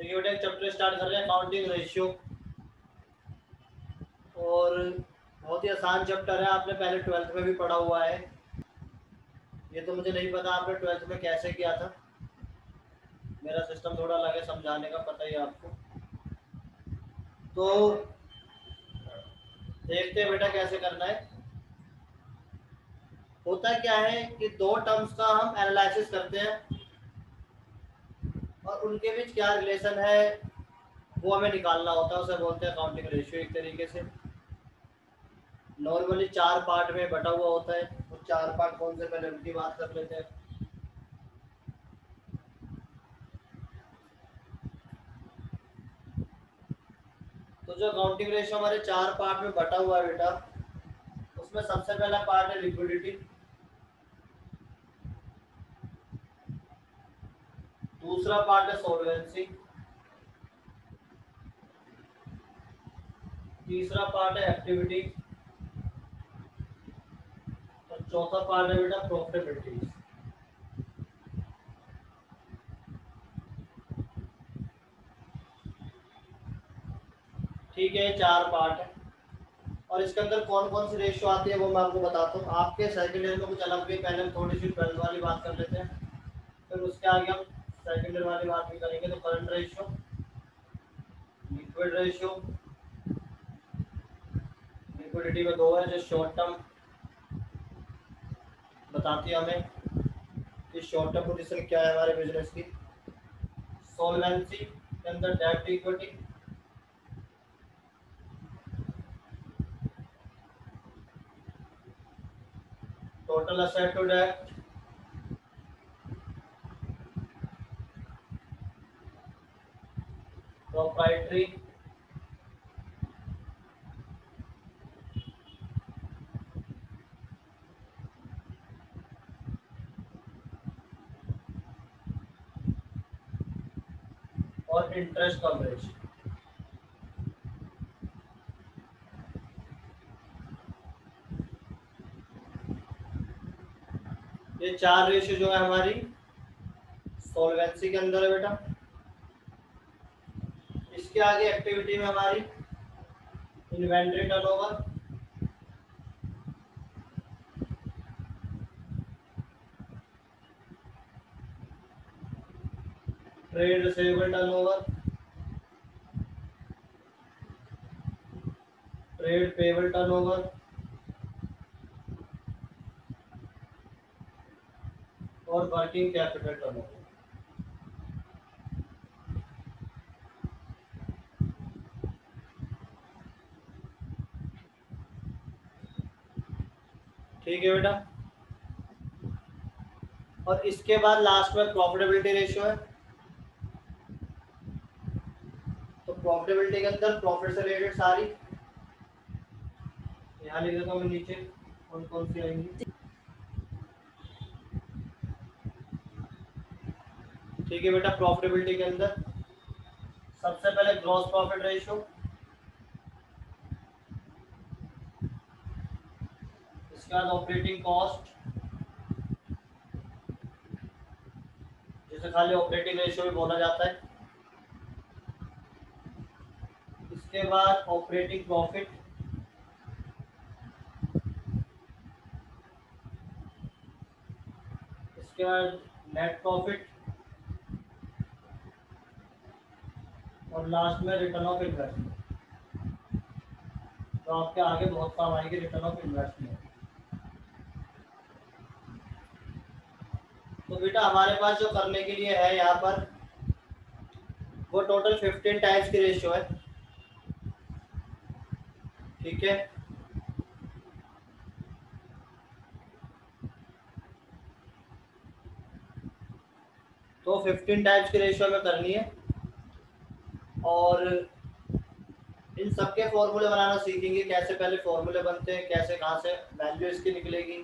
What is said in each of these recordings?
देखिए बेटा, एक चैप्टर स्टार्ट कर रहे हैं अकाउंटिंग रेशियो। और बहुत ही आसान चैप्टर है, आपने पहले 12th में भी पढ़ा हुआ है। ये तो मुझे नहीं पता आपने 12th में कैसे किया था, मेरा सिस्टम थोड़ा अलग है समझाने का, पता ही है आपको। तो देखते हैं बेटा कैसे करना है। होता क्या है कि दो टर्म्स का हम एनालिसिस करते हैं और उनके बीच क्या रिलेशन है वो हमें निकालना होता है, उसे बोलते हैं अकाउंटिंग रेशियो। एक तरीके से नॉर्मली 4 पार्ट में बटा हुआ होता है। वो 4 पार्ट कौन से, पहले उनकी बात कर लेते हैं। तो जो अकाउंटिंग रेशियो हमारे 4 पार्ट में बटा हुआ है बेटा, उसमें सबसे पहला पार्ट है लिक्विडिटी, दूसरा पार्ट है सॉल्वेंसी, तीसरा पार्ट है एक्टिविटी और चौथा पार्ट है बेटा प्रॉफिटेबिलिटी। ठीक है, 4 पार्ट है। और इसके अंदर कौन कौन सी रेशियो आती है वो मैं आपको बताता हूँ। आपके सेकंड ईयर में कुछ अलग भी, पहले हम थोड़ी सी 12th वाली बात कर लेते हैं, फिर उसके आगे हम सेकंड ईयर वाली बात भी करेंगे। तो current ratio, liquid ratio, liquidity में 2 है जो शॉर्ट टर्म बताती है हमें कि शॉर्ट टर्म पोजीशन क्या है हमारे बिजनेस की। सॉल्वेंसी के अंदर डेब्ट इक्विटी, टोटल असेट टू डेब्ट, प्रोप्राइटरी, और इंटरेस्ट कवरेज। ये 4 रेशियो जो है हमारी सॉल्वेंसी के अंदर है बेटा। इसके आगे एक्टिविटी में हमारी inventory turnover, trade receivable turnover, trade payable turnover और वर्किंग कैपिटल टर्नओवर। ठीक है बेटा। और इसके बाद लास्ट में प्रॉफिटेबिलिटी रेशियो है। तो प्रॉफिटेबिलिटी के अंदर प्रॉफिट से रिलेटेड सारी, यहाँ लिख देता हूँ मैं नीचे कौन कौन सी आएंगी। ठीक है बेटा, प्रॉफिटेबिलिटी के अंदर सबसे पहले ग्रॉस प्रॉफिट रेशियो, इसके बाद ऑपरेटिंग कॉस्ट जिसे खाली ऑपरेटिंग रेशियो भी बोला जाता है, इसके बाद ऑपरेटिंग प्रॉफिट, इसके बाद नेट प्रॉफिट और लास्ट में रिटर्न ऑफ इन्वेस्टमेंट। तो आपके आगे बहुत काम आएंगे रिटर्न ऑफ इन्वेस्टमेंट। तो बेटा हमारे पास जो करने के लिए है यहाँ पर, वो टोटल 15 टाइप्स की रेशियो है। ठीक है, तो 15 टाइप्स की रेशियो में करनी है। और इन सबके फॉर्मूले बनाना सीखेंगे, कैसे पहले फॉर्मूले बनते हैं, कैसे कहाँ से वैल्यू इसकी निकलेगी,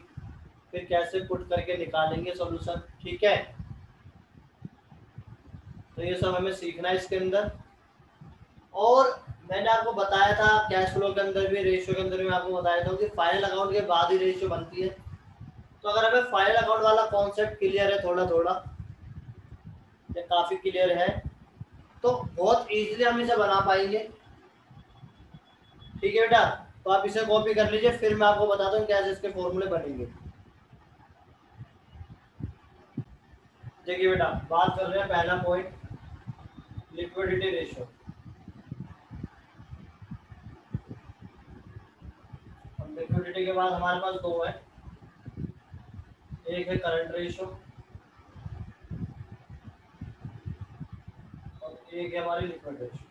फिर कैसे पुट करके निकालेंगे सॉल्यूशन। ठीक है, तो ये सब हमें सीखना है इसके अंदर। और मैंने आपको बताया था कैश फ्लो के अंदर भी, रेशियो के अंदर भी मैं आपको बताया था कि फाइनल अकाउंट के बाद ही रेशियो बनती है। तो अगर हमें फाइनल अकाउंट वाला कॉन्सेप्ट क्लियर है थोड़ा थोड़ा, या काफ़ी क्लियर है, तो बहुत इजीली हम इसे बना पाएंगे। ठीक है बेटा, तो आप इसे कॉपी कर लीजिए, फिर मैं आपको बताता हूँ कैसे इसके फॉर्मूले बनेंगे। देखिए बेटा, बात कर रहे हैं पहला पॉइंट, लिक्विडिटी रेशियो। अब लिक्विडिटी के बाद हमारे पास दो है, एक है करंट रेशियो और एक है हमारी लिक्विड रेशियो।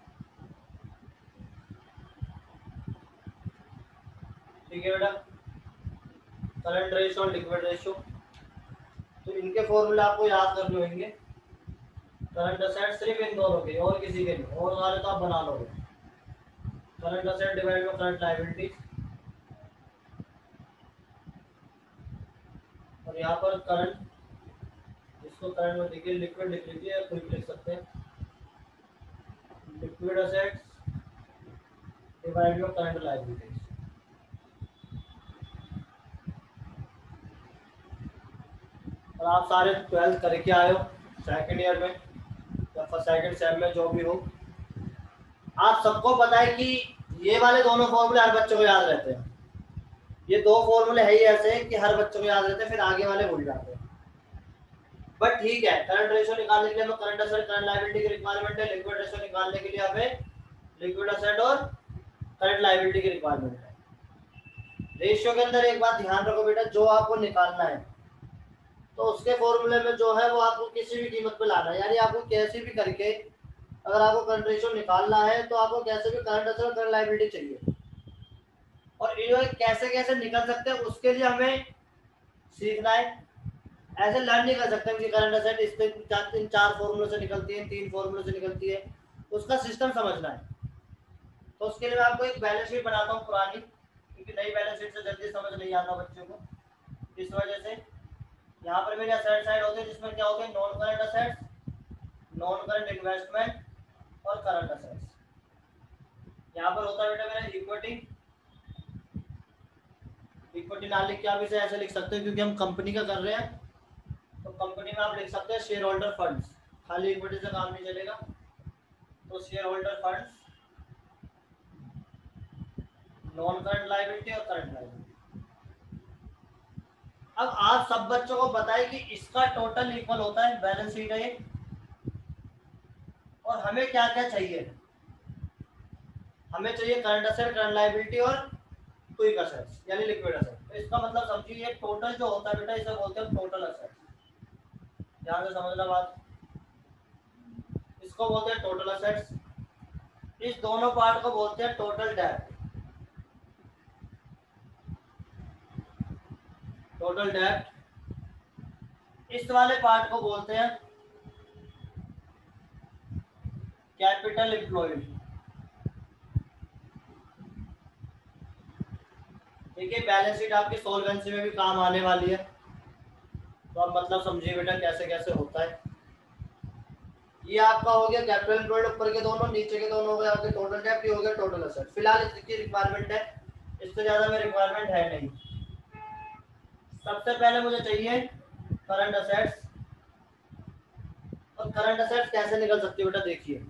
ठीक है बेटा, करंट रेशियो और लिक्विड रेशियो, तो इनके फॉर्मूले आपको याद करने होंगे। करंट असेट सिर्फ इन दोनों के, और किसी के नहीं, और सारे तो आप बना लोगे। Current asset divide by current liability, और यहाँ पर करंट, इसको करंट में देखिए, लिक्विड लिख लीजिए या क्विक लिख सकते हैं, liquid assets divide by current liabilities. और आप सारे 12th करके आए हो सेकंड ईयर में या फिर सेकंड सेम में, जो भी हो, आप सबको पता है कि ये वाले दोनों फॉर्मूले हर बच्चे को याद रहते हैं। ये दो फॉर्मूले है ही ऐसे कि हर बच्चे को याद रहते हैं, फिर आगे वाले भूल जाते हैं। बट ठीक है, करंट रेशियो निकालने के लिए हमें करंट असेट करंट लायबिलिटी की रिक्वायरमेंट है, लिक्विड रेशियो निकालने के लिए हमें लिक्विड असेट और करंट लायबिलिटी की रिक्वायरमेंट है। रेशियो के अंदर एक बात ध्यान रखो बेटा, जो आपको निकालना है तो उसके फॉर्मूले में जो है वो आपको किसी भी कीमत पे लाना है, यानी आपको कैसे भी करके अगर आपको करंट रेशियो निकालना है तो आपको कैसे भी करंट असेट और करंट लायबिलिटी चाहिए। और ये कैसे कैसे निकल सकते हैं उसके लिए हमें सीखना है। ऐसे लर्न नहीं कर सकते कि करंट असेट इस तीन चार फॉर्मूले से निकलती है, तीन फॉर्मूले से निकलती है, उसका सिस्टम समझना है। तो उसके लिए मैं आपको एक बैलेंस शीट बनाता हूँ पुरानी, क्योंकि नई बैलेंस शीट से जल्दी समझ नहीं आता बच्चों को। इस वजह से यहाँ पर मेरे असेट साइड होते हैं, जिसमें क्या होते हैं, non current assets, non current investment और करंट असेट्स। यहाँ पर होता है बेटा मेरा इक्विटी। इक्विटी ना लिख के आप इसे ऐसे लिख सकते हैं, क्योंकि हम कंपनी का कर रहे हैं, तो कंपनी में आप लिख सकते हैं शेयर होल्डर फंड्स, खाली इक्विटी से काम नहीं चलेगा। तो share holder funds, non current liability और करंट लायबिलिटी। अब आप सब बच्चों को पता है कि इसका टोटल इक्वल होता है बैलेंस शीट है ये। और हमें क्या क्या चाहिए, हमें चाहिए करंट असेट, करंट लायबिलिटी और क्विक असेट्स यानी लिक्विड असेट। तो इसका मतलब समझिए, ये टोटल जो होता है बेटा इसे बोलते हैं टोटल असेट। ध्यान से समझना बात, इसको बोलते हैं टोटल असेट्स। इस दोनों पार्ट को बोलते हैं टोटल डेट। टोटल डेट, इस वाले पार्ट को बोलते हैं कैपिटल एम्प्लॉयड। देखिए बैलेंस शीट आपकी सॉल्वेंसी में भी काम आने वाली है, तो आप मतलब समझिए बेटा कैसे कैसे होता है। ये आपका हो गया कैपिटल एम्प्लॉयड, ऊपर के दोनों, नीचे के दोनों हो गए आपके टोटल डेट, ये हो गया टोटल असेट। फिलहाल इसकी रिक्वायरमेंट है, इससे ज्यादा में रिक्वायरमेंट है नहीं। सबसे पहले मुझे चाहिए करंट असेट्स। और करंट असेट्स कैसे निकल सकती है बेटा, देखिए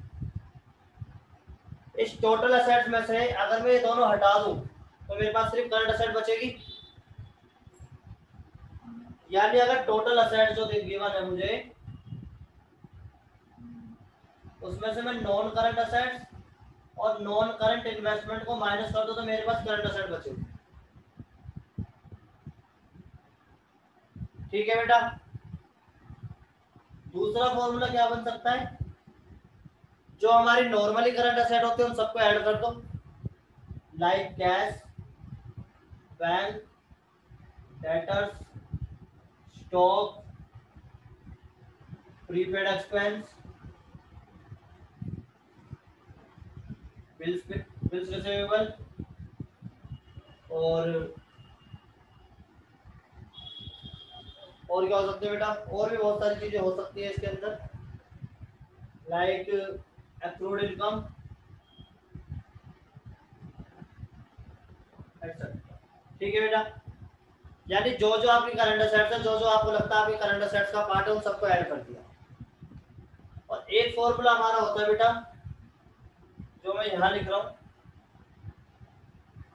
इस टोटल असेट्स में से अगर मैं ये दोनों हटा दूं तो मेरे पास सिर्फ करंट असेट बचेगी। यानी अगर टोटल असेट जो गिवन है मुझे, उसमें से मैं नॉन करंट असेट्स और नॉन करंट इन्वेस्टमेंट को माइनस कर दूं तो मेरे पास करंट असेट बचेगी। ठीक है बेटा, दूसरा फॉर्मूला क्या बन सकता है, जो हमारी नॉर्मली करंट असेट होते हैं उन सबको ऐड कर दो, like cash, bank, debtors, stock, prepaid expense, bills receivable, और क्या हो सकते हैं बेटा, और भी बहुत सारी चीजें हो सकती है इसके अंदर, लाइक एक्रूड इनकम एक्सेट्रा। ठीक है बेटा, यानी जो जो आपकी करंट असेट्स है, जो जो आपको लगता है आपकी करंट असेट्स का पार्ट है, उन सबको ऐड कर दिया। और और एक फॉर्मूला हमारा होता है बेटा जो मैं यहाँ लिख रहा हूँ,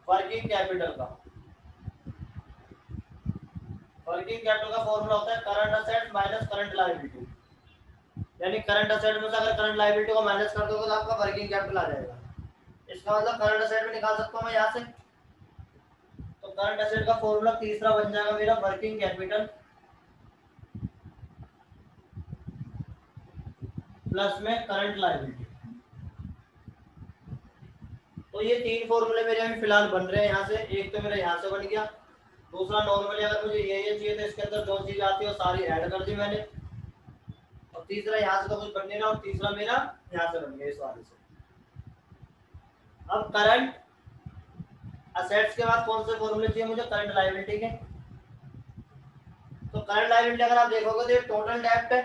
वर्किंग कैपिटल का। वर्किंग कैपिटल का फॉर्मूला होता है current asset minus current liability, यानी करंट असेट में से अगर करंट लायबिलिटी को माइनस कर दोगे तो आपका वर्किंग कैपिटल आ जाएगा। इसका मतलब करंट असेट में निकाल सकता हूँ मैं यहाँ से, तो करंट असेट का फॉर्मूला तीसरा बन जाएगा मेरा वर्किंग कैपिटल प्लस में करंट लायबिलिटी। तो ये तीन फॉर्मूले मेरे अभी फिलहाल बन रहे हैं यहाँ से। एक तो मेरा यहाँ से बन गया, दूसरा नॉर्मली अगर मुझे ये चाहिए तो इसके अंदर जो चीज आती है वो सारी ऐड कर दी मैंने, और तीसरा यहाँ से तो कुछ बन नहीं रहा, और तीसरा मेरा यहाँ से बन गया इस वाले से। अब करंट असेट्स के बाद कौन से फॉर्मूले चाहिए मुझे? करंट लायबिलिटी के। तो करंट लायबिलिटी अगर आप देखोगे तो ये टोटल डेब्ट है।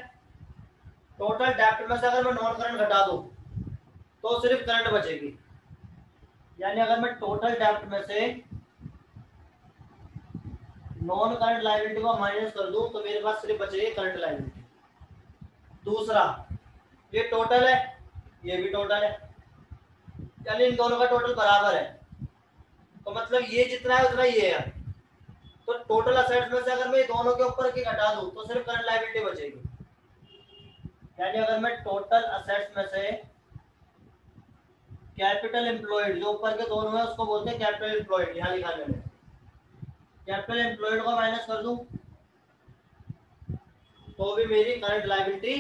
टोटल डेब्ट में से अगर मैं नॉन करंट घटा दूं तो सिर्फ करंट बचेगी, यानी अगर मैं टोटल डेब्ट में से नॉन करंट लायबिलिटी को माइनस कर दूं तो मेरे पास सिर्फ बचेगी करंट लायबिलिटी। दूसरा, ये टोटल है, ये भी टोटल है, यानी इन दोनों का टोटल बराबर है, तो मतलब ये जितना है उतना ये है। तो टोटल असेट्स में से अगर मैं दोनों के ऊपर की घटा दूं तो सिर्फ करंट लायबिलिटी बचेगी, यानी अगर मैं टोटल असेट्स में से कैपिटल एम्प्लॉयड जो ऊपर के दोनों है उसको बोलते हैं कैपिटल एम्प्लॉयड, यहाँ लिखा मैंने, कैपिटल एम्प्लॉयड को माइनस कर दूं तो भी मेरी करंट लायबिलिटी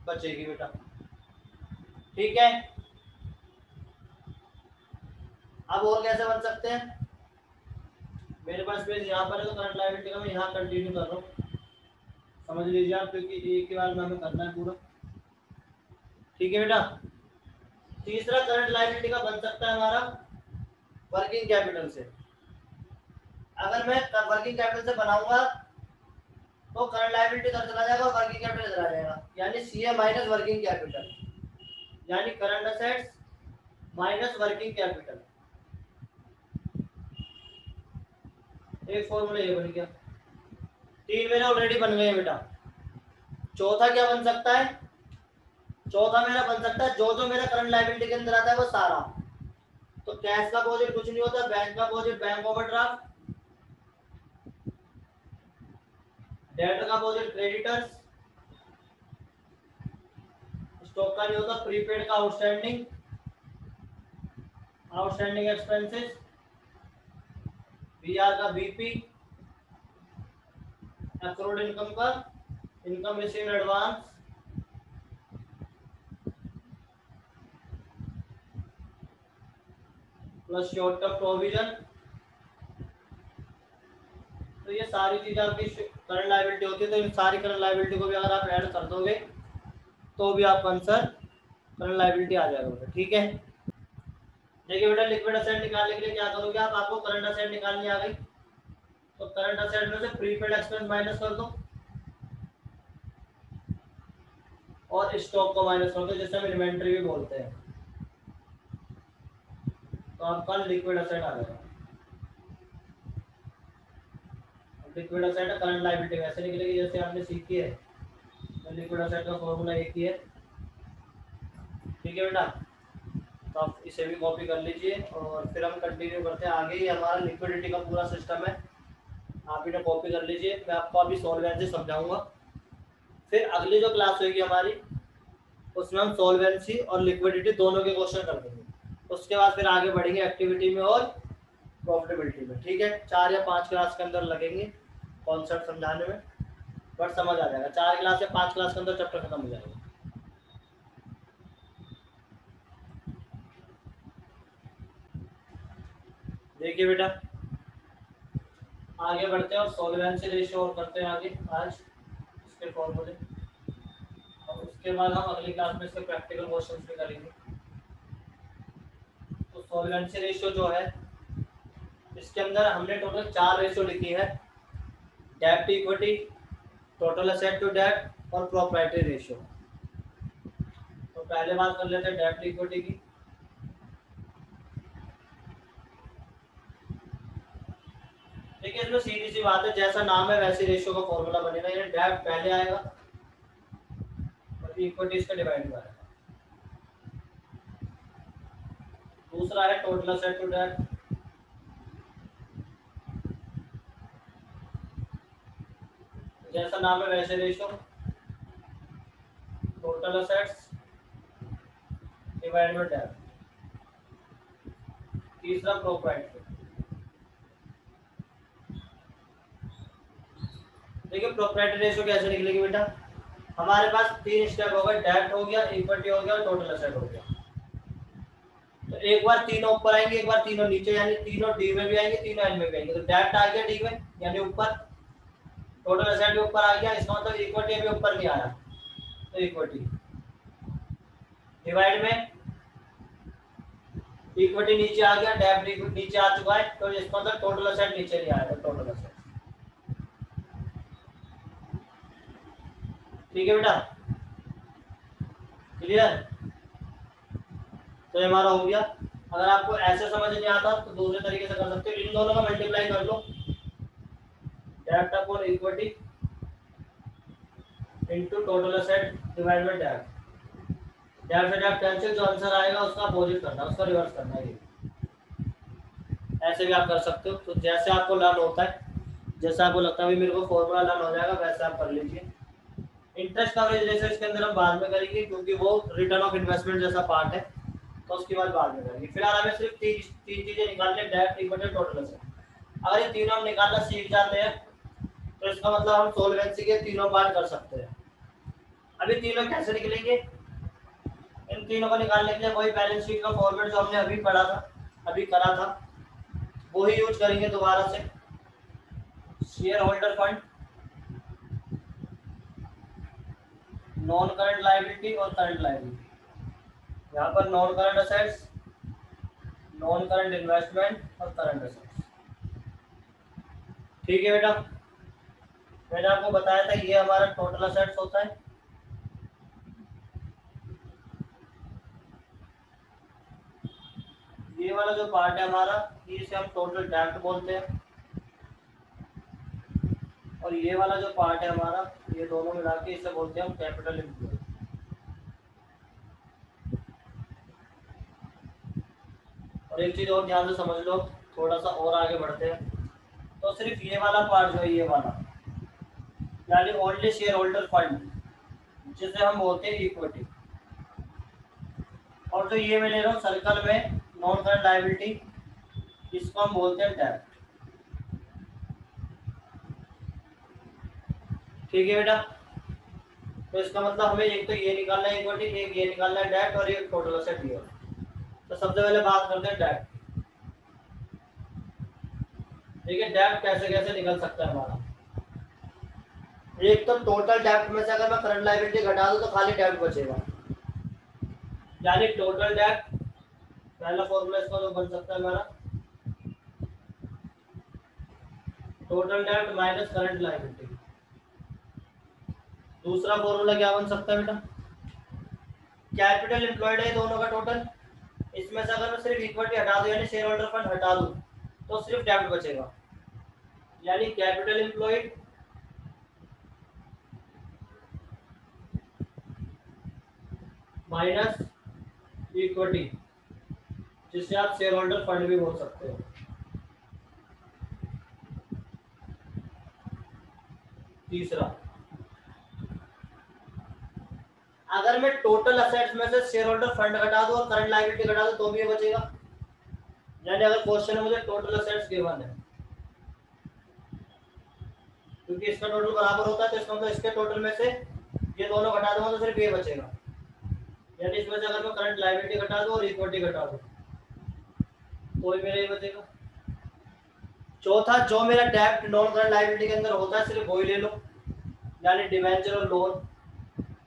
बचेगी बेटा। ठीक है, अब और कैसे बन सकते हैं? मेरे पास पेज यहाँ पर है तो करंट लायबिलिटी का मैं यहाँ कंटिन्यू कर रहा हूँ, समझ लीजिए आप, क्योंकि एक ही बार में हमें करना है पूरा। ठीक है बेटा, तीसरा करंट लायबिलिटी का बन सकता है हमारा वर्किंग कैपिटल से। अगर मैं वर्किंग कैपिटल से बनाऊंगा तो करंट लायबिलिटी इधर चला जाएगा और वर्किंग कैपिटल इधर आ जाएगा, यानी सीए माइनस वर्किंग कैपिटल, यानी current assets minus working capital. एक फॉर्मूला ये बन गया, तीन मेरे ऑलरेडी बन गए बेटा। चौथा क्या बन सकता है? चौथा मेरा बन सकता है जो जो मेरा करंट लायबिलिटी के अंदर आता है वो सारा। तो कैश का अपोजिट कुछ नहीं होता, बैंक का अपोजिट बैंक ओवरड्राफ्ट, डेट का अपोजिट क्रेडिटर्स, स्टॉक का नहीं होता, प्रीपेड का आउटस्टैंडिंग, आउटस्टैंडिंग एक्सपेंसेस, बीआर का बीपी, एक्रूड इनकम का income received advance, plus short term provision. तो ये सारी चीजें आपकी करंट लायबिलिटी होती है। तो इन सारी करंट लायबिलिटी को भी अगर आप ऐड कर दोगे तो भी आपका आंसर करंट लायबिलिटी आ जाएगा। ठीक है, देखिए बेटा, लिक्विड असेट निकालने के लिए क्या करोगे आप? आपको करंट असेट निकालनी आ गई तो करंट असेट में से प्रीपेड एक्सपेंस माइनस कर दो और स्टॉक को माइनस कर दो, जिसे हम इन्वेंटरी भी बोलते हैं, तो आपका लिक्विड असेट आ जाएगा। लिक्विड असेट करंट लायबिलिटी वैसे निकलेगी जैसे आपने सीखी है, तो लिक्विड असेट का फॉर्मूला एक ही है। ठीक है बेटा, तो आप इसे भी कॉपी कर लीजिए और फिर हम कंटिन्यू करते हैं आगे। ये हमारा लिक्विडिटी का पूरा सिस्टम है, आप इन्हें कॉपी कर लीजिए। मैं आपको अभी सॉल्वेंसी समझाऊंगा, फिर अगली जो क्लास होगी हमारी उसमें हम सॉल्वेंसी और लिक्विडिटी दोनों के क्वेश्चन कर देंगे। उसके बाद फिर आगे बढ़ेंगे एक्टिविटी में और प्रॉफिटेबिलिटी में। ठीक है, 4 या 5 क्लास के अंदर लगेंगे कॉन्सेप्ट समझाने में, बट समझ आ जाएगा। 4 क्लास या 5 क्लास के अंदर चैप्टर खत्म हो जाएगा। देखिए बेटा, आगे बढ़ते हैं और सॉल्वेंसी रेशियो और करते हैं आगे आज इसके फॉर्मूले, और उसके बाद हम अगली क्लास में इसके प्रैक्टिकल क्वेश्चंस भी करेंगे। तो सॉल्वेंसी रेशियो जो है इसके अंदर हमने टोटल 4 रेशियो लिखी है, डेब्ट to equity, total asset to डेब्ट और प्रोप्राइटरी रेशियो। तो पहले बात कर लेते हैं डेब्ट टू इक्विटी की। देखिए, इसमें सीधी सी बात है, जैसा नाम है वैसे रेशियो का फॉर्मूला बनेगा, यानी डेब्ट पहले आएगा और इक्विटी इसका डिवाइड हुआ है। दूसरा है टोटल असेट टू डेट, जैसा नाम है वैसे ratio, total assets divide by debt. तीसरा प्रोप्राइटरी। देखिए प्रोप्राइटरी रेशियो कैसे निकलेगी बेटा, हमारे पास तीन स्टेप हो गए, डेट हो गया, इक्विटी हो गया और टोटल असेट हो गया। तो एक बार तीनों ऊपर आएंगे, एक बार तीनों नीचे, यानी तीनों डी में भी आएंगे, तीनों एन में भी आएंगे। तो डेट आ गया डी में यानी ऊपर, टोटल असेट भी ऊपर आ गया, इसका मतलब इक्विटी अभी ऊपर नहीं आया, तो इक्विटी डिवाइड में इक्विटी नीचे आ गया, डेट नीचे आ चुका है, तो इसका मतलब टोटल असेट नीचे नहीं आया, टोटल असेट। ठीक है बेटा, क्लियर। तो हमारा हो गया। अगर आपको ऐसे समझ नहीं आता तो दूसरे तरीके से कर सकते हो, इन दोनों का मल्टीप्लाई कर लो, debt upon equity into total asset divide by debt. Debt से डेट कैंसिल, जो आंसर आएगा उसका अपोजिट करना, उसका रिवर्स करना है। ऐसे भी आप कर सकते हो, तो जैसे आपको लर्न होता है, जैसा आपको लगता है मेरे को फॉर्मूला लर्न हो जाएगा, वैसे आप कर लीजिए। इंटरेस्ट कवरेज रेशियो इसके अंदर हम बाद में करेंगे, क्योंकि वो रिटर्न ऑफ इन्वेस्टमेंट जैसा पार्ट है, तो उसके बाद में करेंगे। फिलहाल हमें सिर्फ तीन चीजें निकालनी है, डेट, इक्विटी, टोटल असेट। अगर ये तीनों हम निकालना सीख जाते हैं तो इसका मतलब हम सोल्वेंसी के तीनों पार्ट कर सकते हैं। अभी तीनों कैसे निकलेंगे, इन तीनों को निकालने के लिए वही बैलेंस शीट का फॉर्मेट जो हमने अभी पढ़ा था, अभी करा था, वो ही यूज करेंगे दोबारा से। Share holder fund, non current liability और करंट लायबिलिटी। यहाँ पर non current assets, non current investment और करंट असेट्स। ठीक है बेटा, मैंने आपको बताया था ये हमारा टोटल असेट्स होता है। ये वाला जो पार्ट है हमारा, इसे हम टोटल डेब्ट बोलते हैं, और ये वाला जो पार्ट है हमारा, ये दोनों मिला के इसे बोलते हैं हम कैपिटल एम्प्लॉय। और एक चीज और ध्यान से समझ लो, थोड़ा सा और आगे बढ़ते हैं, तो सिर्फ ये वाला पार्ट जो है, ये वाला यानी ओनली शेयर होल्डर फंड, जिसे हम बोलते हैं इक्विटी, और जो ये मैं ले रहा हूँ सर्कल में नॉन करंट लायबिलिटी, इसको हम बोलते हैं डेब्ट। ठीक है बेटा, तो इसका मतलब हमें एक तो ये निकालना है इक्विटी, एक ये निकालना है डेब्ट, और एक टोटल असेट दिया। तो सबसे पहले बात करते हैं डेब्ट। देखिए डेब्ट कैसे कैसे निकल सकता है हमारा। एक तो टोटल डेब्ट में से अगर मैं करंट लायबिलिटी घटा दूं तो खाली डेब्ट बचेगा, यानी टोटल डेब्ट, पहला फॉर्मूला इसका जो बन सकता है हमारा, टोटल डेब्ट माइनस करंट लायबिलिटी। दूसरा फॉर्मूला क्या बन सकता है बेटा, कैपिटल एम्प्लॉयड है दोनों का टोटल, इसमें से अगर मैं सिर्फ इक्विटी हटा दूं यानी शेयर होल्डर फंड हटा दूं तो सिर्फ डेब्ट बचेगा, यानी कैपिटल एम्प्लॉयड माइनस इक्विटी, जिसे आप शेयर होल्डर फंड भी बोल सकते हो। तीसरा, अगर मैं टोटल असेट्स में से शेयर होल्डर फंड घटा दूं और करंट लायबिलिटी घटा दूं तो भी ये बचेगा, यानी अगर क्वेश्चन में मुझे टोटल असेट्स गिवन है, क्योंकि इसका टोटल बराबर होता है, तो इसका मतलब इसके टोटल में से ये दोनों घटा दूंगा तो सिर्फ ये बचेगा, यानी इसमें से अगर मैं करंट लायबिलिटी घटा दूं और इक्विटी घटा दूं तो ही मेरा ये बचेगा। चौथा, जो मेरा डेब्ट नॉन करंट लायबिलिटी के अंदर होता है सिर्फ वही ले लो, यानी डिवेंचर और लोन,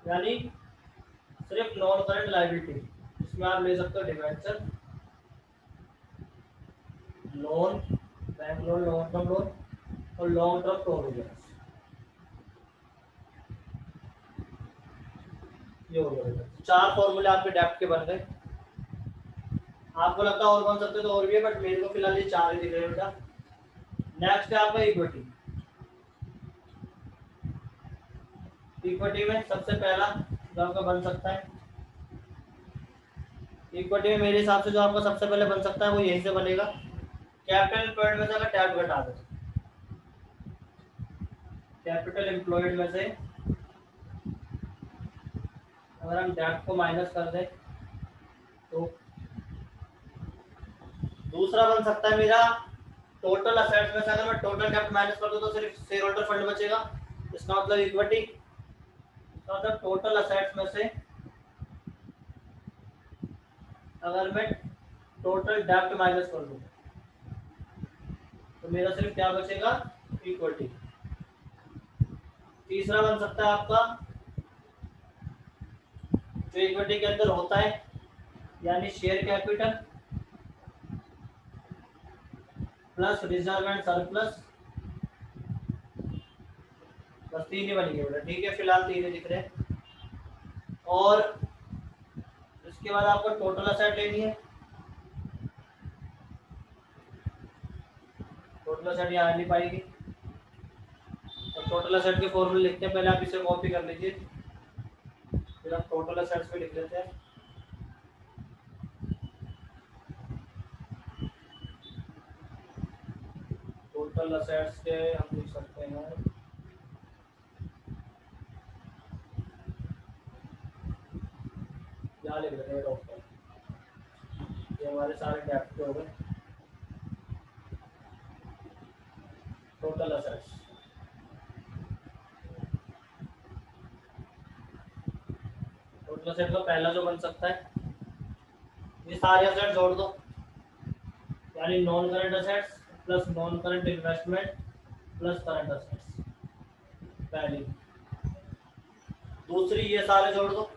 यानी सिर्फ नॉन करंट लायबिलिटी, इसमें आप ले सकते हो debenture, loan, bank loan, long term loan और लॉन्ग टर्म प्रोविजन। ये हो गया, चार फॉर्मूले आपके डेब्ट के बन गए। आपको लगता है और बन सकते तो और भी है, बट मेरे को फिलहाल ये चार ही दिख रहे हैं बेटा। नेक्स्ट है आपका इक्विटी। इक्विटी में सबसे पहला जो आपका बन सकता है इक्विटी में, मेरे हिसाब से जो आपका सबसे पहले बन सकता है वो यहीं से बनेगा। कैपिटल एम्प्लॉयड में से अगर टैब घटा दो, कैपिटल एम्प्लॉयड में से अगर हम डेब्ट को माइनस कर दें तो दूसरा बन सकता है मेरा टोटल असेट्स में से अगर मैं टोटल डेब्ट माइनस कर दूं तो सिर्फ शेयर होल्डर फंड बचेगा। इसका मतलब इक्विटी, इसका मतलब टोटल असेट्स में से अगर मैं टोटल डेब्ट माइनस कर दूं तो मेरा सिर्फ क्या बचेगा, इक्विटी। तीसरा बन सकता है आपका जो इक्विटी के अंदर होता है, यानी share capital plus reserve and surplus. बस तीन ही बन गए बेटा, ठीक है, फिलहाल तीन ही दिख रहे हैं। और इसके बाद आपको टोटल असेट लेनी है। टोटल असेट यहाँ नहीं पाएगी, तो टोटल असेट के फॉर्मूले लिखते हैं, पहले आप इसे कॉपी कर लीजिए, फिर हम टोटल असेट्स पे लिख लेते हैं। टोटल असेट्स के हम लिख सकते हैं, यहाँ लिख लेते हैं टोटल, ये हमारे सारे डेब्ट के हो गए। टोटल असेट्स, टोटल असेट का पहला जो बन सकता है, ये सारे असेट जोड़ दो, यानी non current assets plus non current investment plus current assets पहली। दूसरी ये सारे जोड़ दो,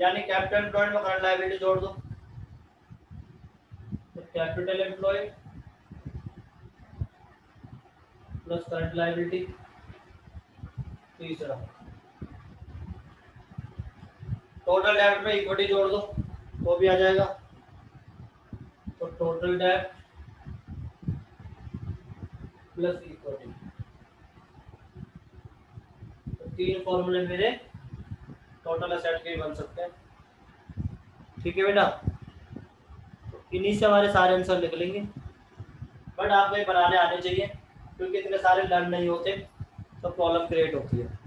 यानी कैपिटल एम्प्लॉयड में करंट लायबिलिटी जोड़ दो, तो capital employed plus current liability. तीसरा टोटल डेब्ट में इक्विटी जोड़ दो तो भी आ जाएगा, तो टोटल डेब्ट प्लस इक्विटी। तो तीन फॉर्मूले मेरे टोटल असेट के बन सकते हैं, ठीक है बेटा। तो इन्हीं से हमारे सारे आंसर लिख लेंगे, बट आपको ये बनाने आने चाहिए, क्योंकि इतने सारे लर्न नहीं होते तो प्रॉब्लम क्रिएट होती है।